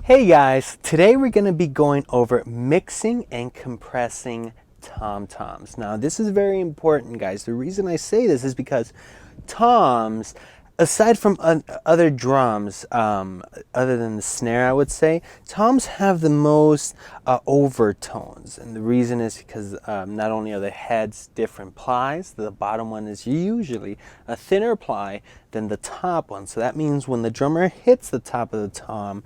Hey guys, today we're going to be going over mixing and compressing tom-toms. Now this is very important, guys. The reason I say this is because toms, aside from other drums, other than the snare I would say, toms have the most overtones. And the reason is because not only are the heads different plies, the bottom one is usually a thinner ply than the top one. So that means when the drummer hits the top of the tom,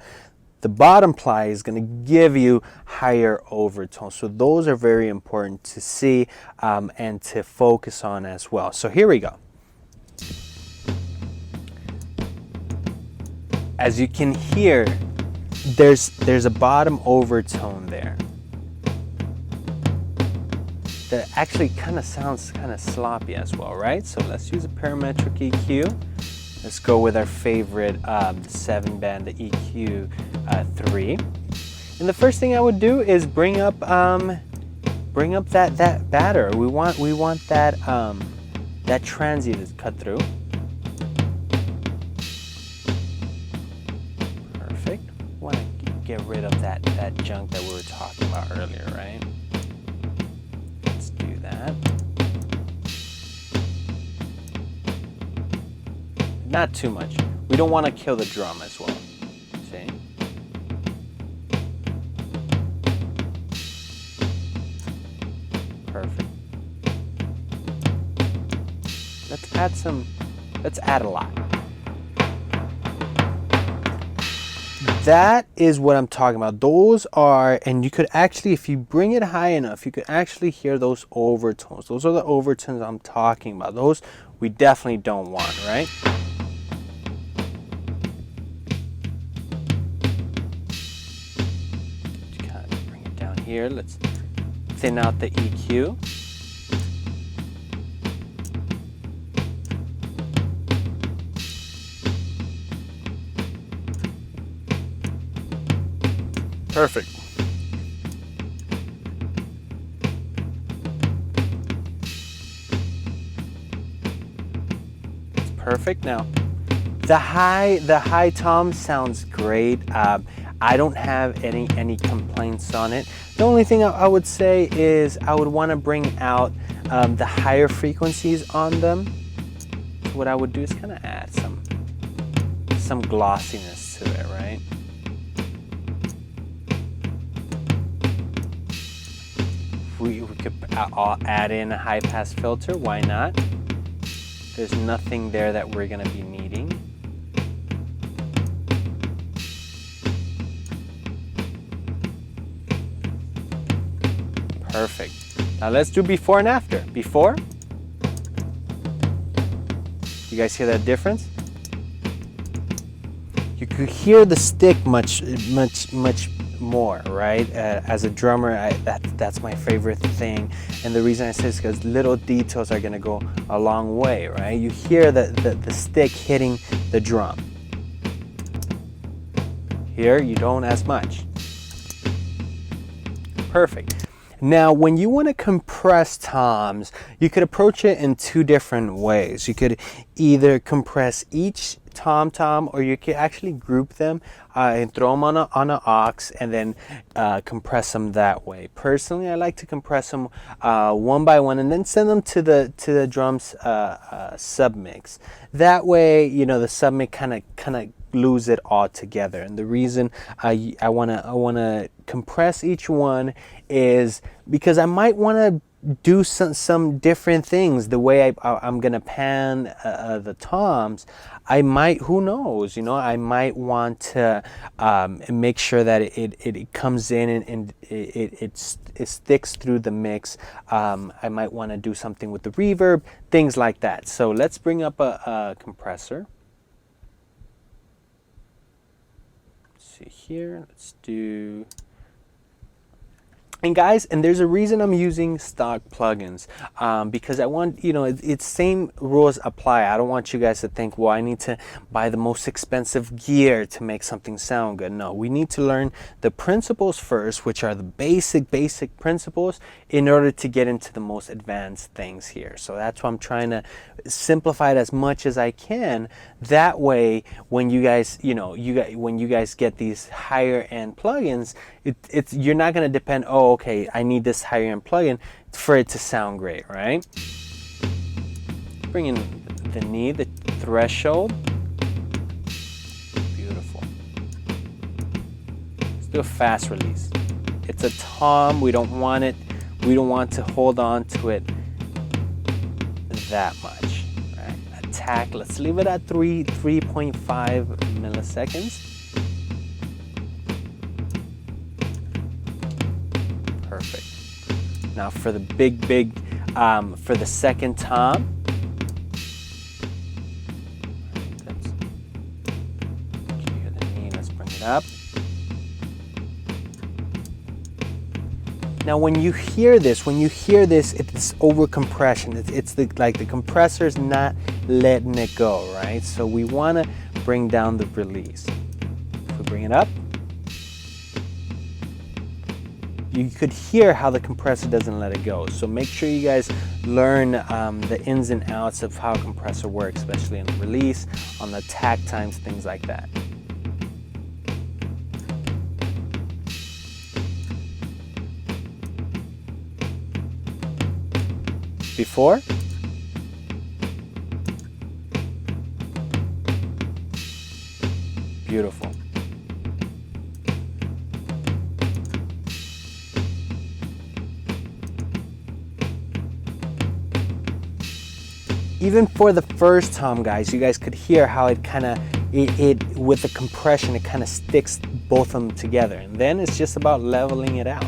the bottom ply is going to give you higher overtones. So those are very important to see and to focus on as well. So here we go. As you can hear, there's a bottom overtone there that actually kind of sounds kind of sloppy as well, right? So let's use a parametric EQ. Let's go with our favorite 7-band, the EQ 3. And the first thing I would do is bring up that batter. We want that transient to cut through. Perfect. Want to get rid of that junk that we were talking about earlier, right? Let's do that. Not too much. We don't want to kill the drum as well. See? Perfect. Let's add a lot. That is what I'm talking about. Those are, and you could actually, if you bring it high enough, you could actually hear those overtones. Those are the overtones I'm talking about. Those we definitely don't want, right? Here, let's thin out the EQ. Perfect. It's perfect. Now, the high tom sounds great. I don't have any complaints on it. The only thing I would say is I would want to bring out the higher frequencies on them. So what I would do is kind of add some glossiness to it, right? We could add in a high pass filter. Why not? There's nothing there that we're going to be needing. Perfect. Now let's do before and after. Before. You guys hear that difference? You could hear the stick much more, right? As a drummer, that's my favorite thing. And the reason I say this is because little details are going to go a long way, right? You hear the stick hitting the drum. Here, you don't as much. Perfect. Now, when you want to compress toms, you could approach it in two different ways. You could either compress each tom-tom, or you could actually group them and throw them on an aux and then compress them that way. Personally, I like to compress them one by one and then send them to the drums submix. That way, you know, the submix kind of lose it all together. And the reason I wanna compress each one is because I might want to do some different things. The way I'm gonna pan the toms, I might, who knows, you know, I might want to make sure that it comes in and it sticks through the mix. I might want to do something with the reverb, things like that. So let's bring up a compressor. Let's see here, let's do And guys, and there's a reason I'm using stock plugins, because I want, it's same rules apply. I don't want you guys to think, well, I need to buy the most expensive gear to make something sound good. No, we need to learn the principles first, which are the basic principles, in order to get into the most advanced things here. So that's why I'm trying to simplify it as much as I can. That way, when you guys, when you guys get these higher end plugins, you're not going to depend, oh, okay, I need this higher end plugin for it to sound great, right? Bring in the threshold. Beautiful. Let's do a fast release. It's a tom. We don't want to hold on to it that much. Right? Attack. Let's leave it at 3.5 milliseconds. Perfect. Now for the big, for the second tom. Clear the knee, let's bring it up. Now when you hear this, it's over compression. It's like the compressor's not letting it go, right? So we want to bring down the release. If we bring it up, you could hear how the compressor doesn't let it go. So make sure you guys learn the ins and outs of how a compressor works, especially on the release, on the attack times, things like that. Before. Beautiful. Even for the first tom, guys, you guys could hear how it kind of, with the compression, it kind of sticks both of them together. And then it's just about leveling it out.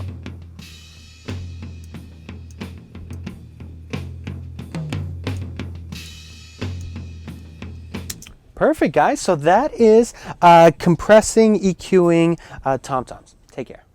Perfect, guys. So that is compressing, EQing tom-toms. Take care.